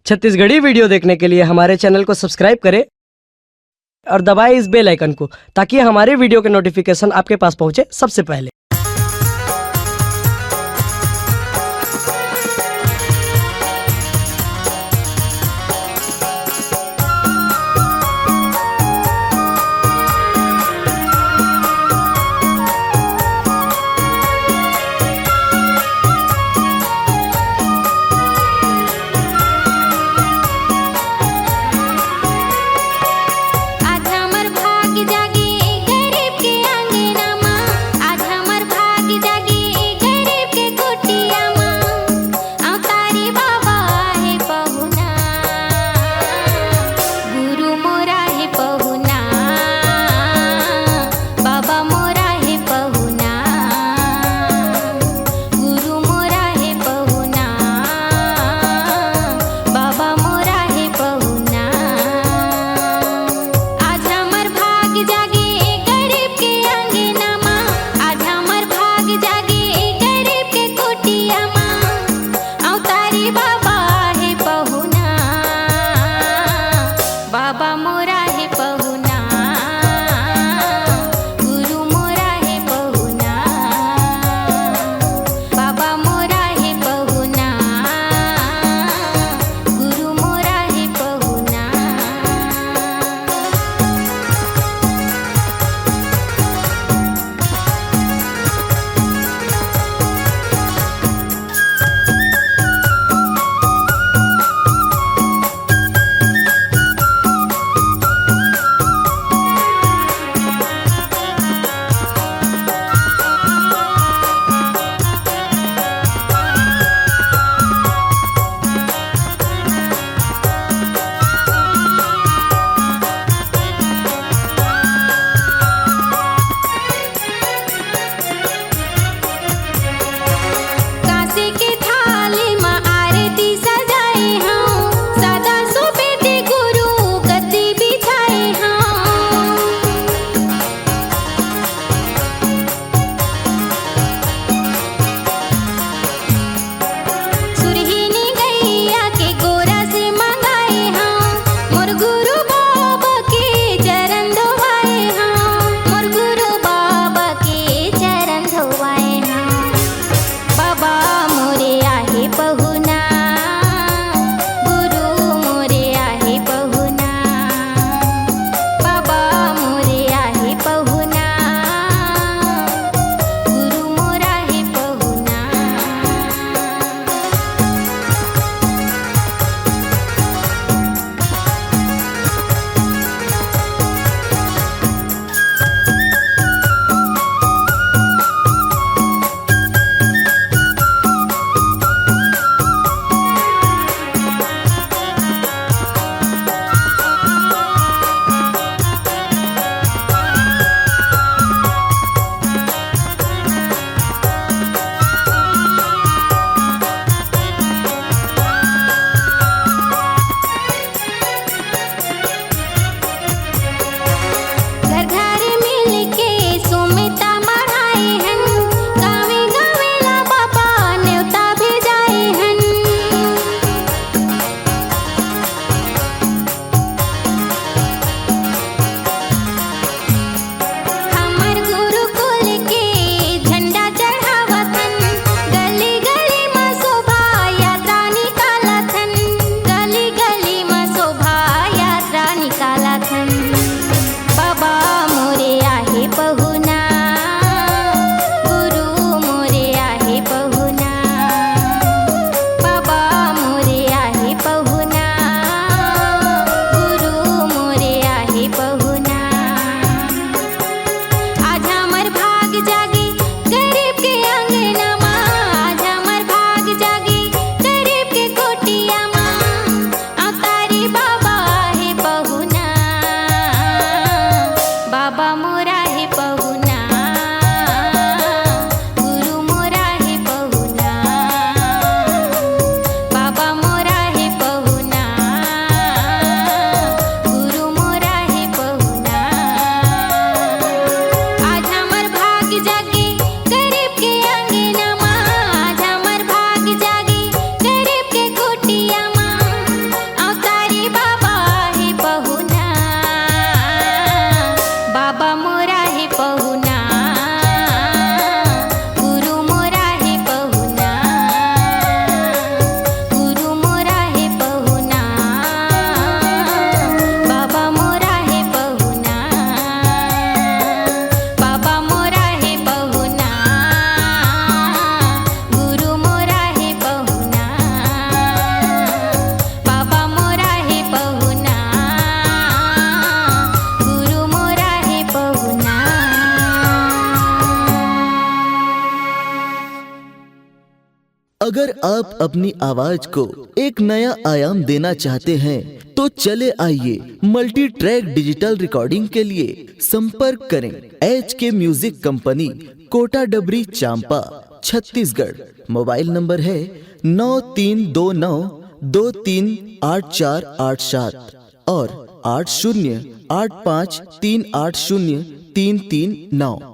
Chhattisgarhi video देखने के लिए हमारे चैनल को सब्सक्राइब करें और दबाएं इस बेल आइकन को ताकि हमारे वीडियो के नोटिफिकेशन आपके पास पहुंचे सबसे पहले। आज हमर भाग जागे गरीब के अंगना माँ, आज हमर अगर आप अपनी आवाज को एक नया आयाम देना चाहते हैं तो चले आइए मल्टी ट्रैक डिजिटल रिकॉर्डिंग के लिए संपर्क करें HK म्यूजिक कंपनी, कोटा डबरी, चांपा, छत्तीसगढ़। मोबाइल नंबर है 9329238487 और 8085380339।